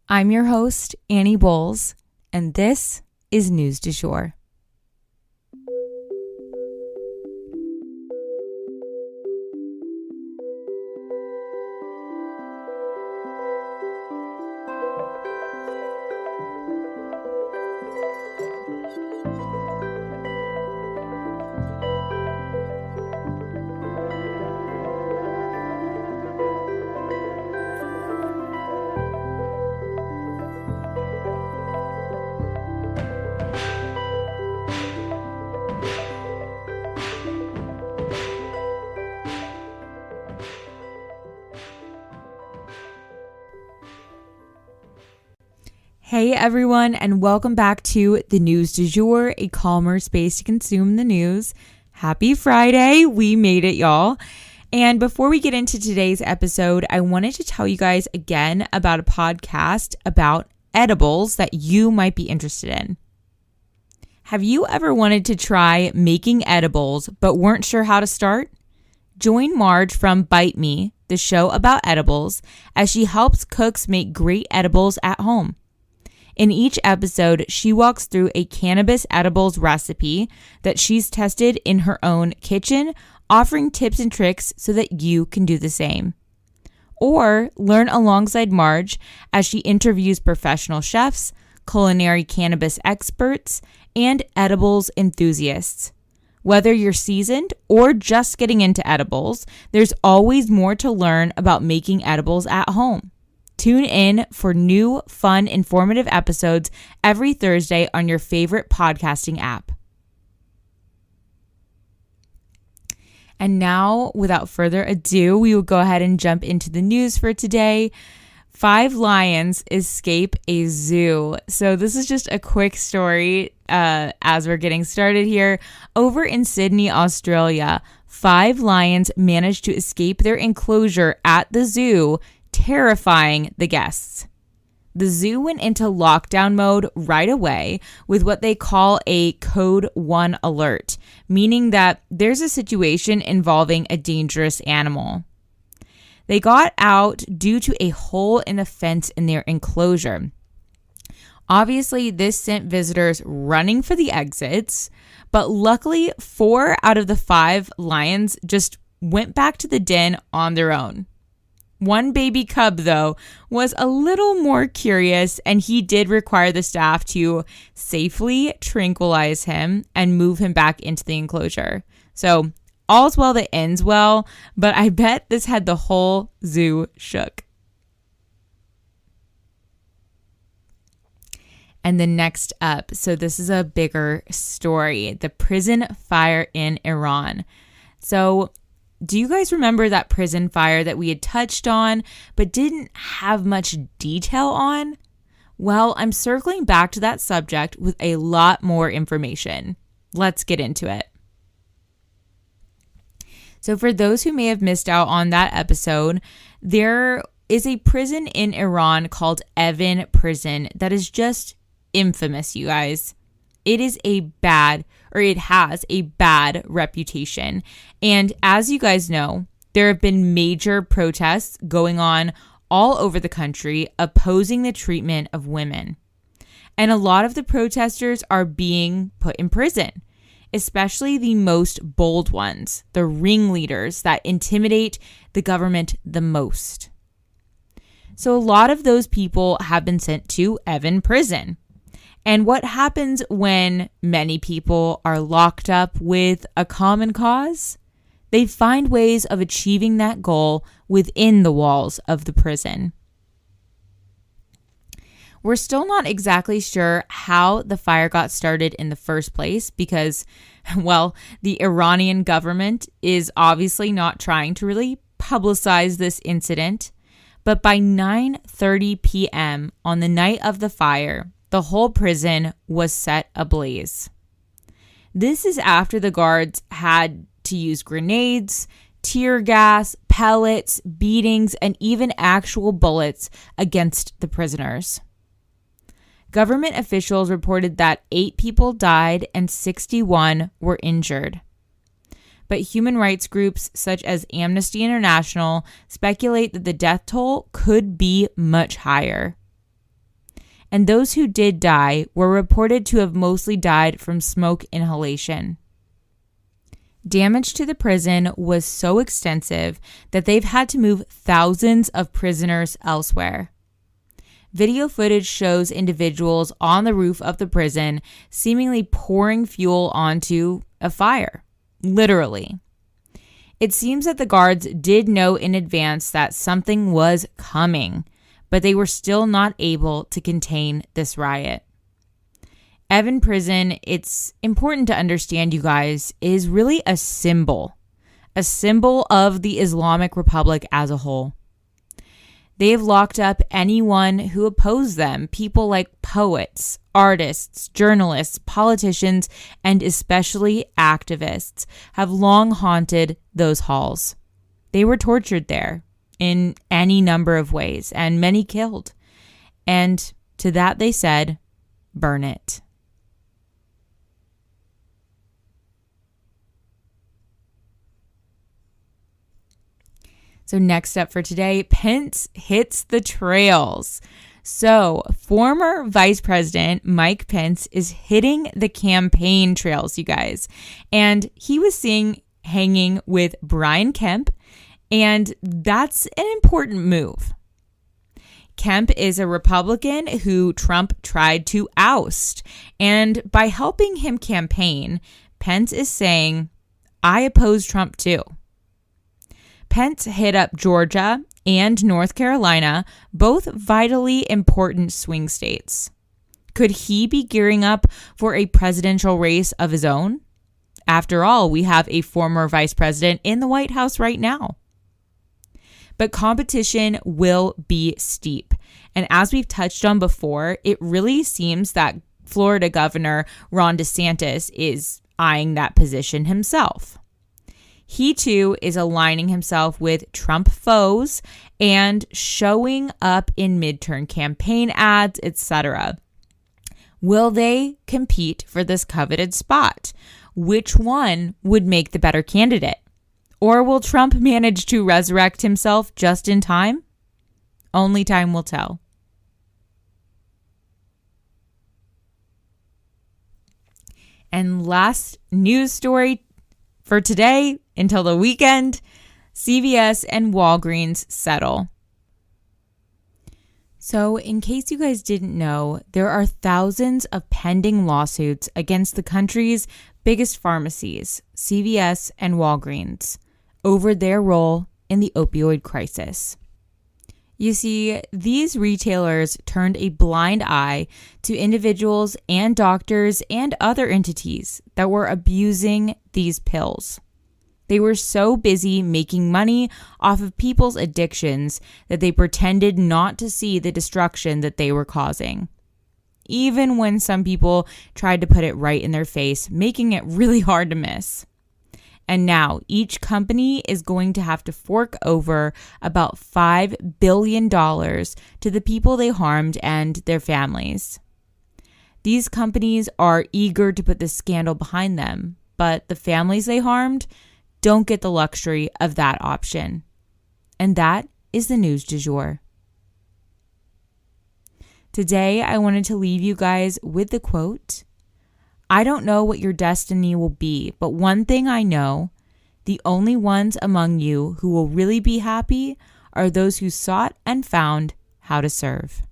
I'm your host, Annie Bowles, and this is News du Jour. Hey everyone, and welcome back to the News du Jour, a calmer space to consume the news. Happy Friday, we made it, y'all. And before we get into today's episode, I wanted to tell you guys again about a podcast about edibles that you might be interested in. Have you ever wanted to try making edibles but weren't sure how to start? Join Marge from Bite Me, the show about edibles, as she helps cooks make great edibles at home. In each episode, she walks through a cannabis edibles recipe that she's tested in her own kitchen, offering tips and tricks so that you can do the same. Or learn alongside Marge as she interviews professional chefs, culinary cannabis experts, and edibles enthusiasts. Whether you're seasoned or just getting into edibles, there's always more to learn about making edibles at home. Tune in for new, fun, informative episodes every Thursday on your favorite podcasting app. And now, without further ado, we will go ahead and jump into the news for today. 5 lions escape a zoo. So this is just a quick story as we're getting started here. Over in Sydney, Australia, 5 lions managed to escape their enclosure at the zoo, terrifying the guests. The zoo went into lockdown mode right away with what they call a Code 1 alert, meaning that there's a situation involving a dangerous animal. They got out due to a hole in the fence in their enclosure. Obviously, this sent visitors running for the exits, but luckily 4 out of the 5 lions just went back to the den on their own. One baby cub, though, was a little more curious, and he did require the staff to safely tranquilize him and move him back into the enclosure. So, all's well that ends well, but I bet this had the whole zoo shook. And then next up, so this is a bigger story, the prison fire in Iran. So, do you guys remember that prison fire that we had touched on but didn't have much detail on? Well, I'm circling back to that subject with a lot more information. Let's get into it. So for those who may have missed out on that episode, there is a prison in Iran called Evin Prison that is just infamous, you guys. It has a bad reputation. And as you guys know, there have been major protests going on all over the country opposing the treatment of women. And a lot of the protesters are being put in prison, especially the most bold ones, the ringleaders that intimidate the government the most. So a lot of those people have been sent to Evin Prison. And what happens when many people are locked up with a common cause? They find ways of achieving that goal within the walls of the prison. We're still not exactly sure how the fire got started in the first place because, well, the Iranian government is obviously not trying to really publicize this incident. But by 9:30 p.m. on the night of the fire, the whole prison was set ablaze. This is after the guards had to use grenades, tear gas, pellets, beatings, and even actual bullets against the prisoners. Government officials reported that 8 people died and 61 were injured. But human rights groups such as Amnesty International speculate that the death toll could be much higher. and those who did die were reported to have mostly died from smoke inhalation. Damage to the prison was so extensive that they've had to move thousands of prisoners elsewhere. Video footage shows individuals on the roof of the prison seemingly pouring fuel onto a fire, literally. It seems that the guards did know in advance that something was coming, but they were still not able to contain this riot. Evin Prison, it's important to understand, you guys, is really a symbol of the Islamic Republic as a whole. They have locked up anyone who opposed them, people like poets, artists, journalists, politicians, and especially activists have long haunted those halls. They were tortured there in any number of ways, and many killed. And to that they said, burn it. So next up for today, Pence hits the trails. So former Vice President Mike Pence is hitting the campaign trails, you guys. And he was seen hanging with Brian Kemp, and that's an important move. Kemp is a Republican who Trump tried to oust. And by helping him campaign, Pence is saying, I oppose Trump too. Pence hit up Georgia and North Carolina, both vitally important swing states. Could he be gearing up for a presidential race of his own? After all, we have a former vice president in the White House right now. But competition will be steep. And as we've touched on before, it really seems that Florida Governor Ron DeSantis is eyeing that position himself. He, too, is aligning himself with Trump foes and showing up in midterm campaign ads, etc. Will they compete for this coveted spot? Which one would make the better candidate? Or will Trump manage to resurrect himself just in time? Only time will tell. And last news story for today, until the weekend, CVS and Walgreens settle. So, in case you guys didn't know, there are thousands of pending lawsuits against the country's biggest pharmacies, CVS and Walgreens, over their role in the opioid crisis. You see, these retailers turned a blind eye to individuals and doctors and other entities that were abusing these pills. They were so busy making money off of people's addictions that they pretended not to see the destruction that they were causing. Even when some people tried to put it right in their face, making it really hard to miss. And now each company is going to have to fork over about $5 billion to the people they harmed and their families. These companies are eager to put this scandal behind them, but the families they harmed don't get the luxury of that option. And that is the news du jour. Today, I wanted to leave you guys with the quote, I don't know what your destiny will be, but one thing I know, the only ones among you who will really be happy are those who sought and found how to serve.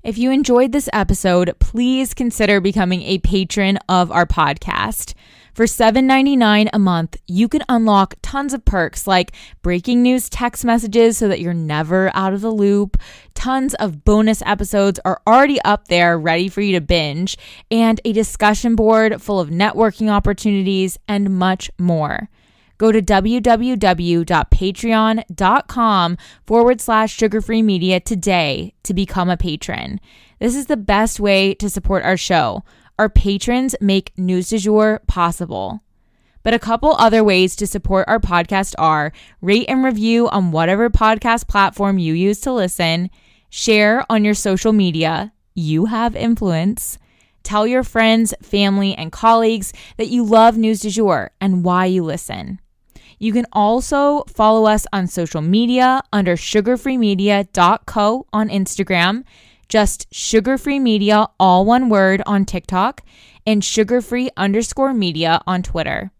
If you enjoyed this episode, please consider becoming a patron of our podcast. For $7.99 a month, you can unlock tons of perks like breaking news text messages so that you're never out of the loop. Tons of bonus episodes are already up there ready for you to binge, and a discussion board full of networking opportunities and much more. Go to www.patreon.com/sugarfree media today to become a patron. This is the best way to support our show. Our patrons make News du Jour possible. But a couple other ways to support our podcast are rate and review on whatever podcast platform you use to listen, share on your social media, you have influence, tell your friends, family, and colleagues that you love News du Jour and why you listen. You can also follow us on social media under sugarfreemedia.co on Instagram, just sugarfreemedia, all one word, on TikTok, and sugarfree_media on Twitter.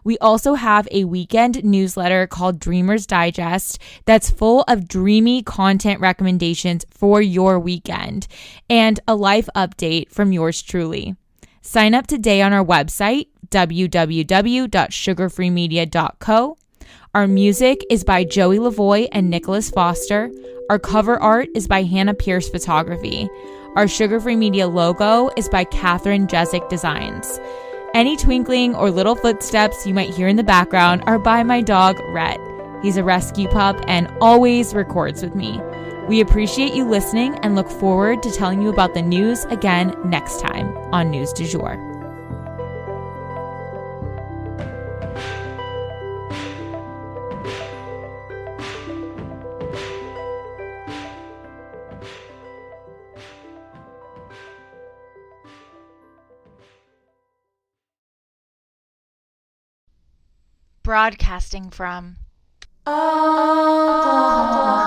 We also have a weekend newsletter called Dreamers Digest that's full of dreamy content recommendations for your weekend and a life update from yours truly. Sign up today on our website, www.sugarfreemedia.co. Our music is by Joey Lavoie and Nicholas Foster. Our cover art is by Hannah Pierce Photography. Our Sugar Free Media logo is by Catherine Jezik Designs. Any twinkling or little footsteps you might hear in the background are by my dog, Rhett. He's a rescue pup and always records with me. We appreciate you listening and look forward to telling you about the news again next time on News du Jour. Broadcasting from Oklahoma.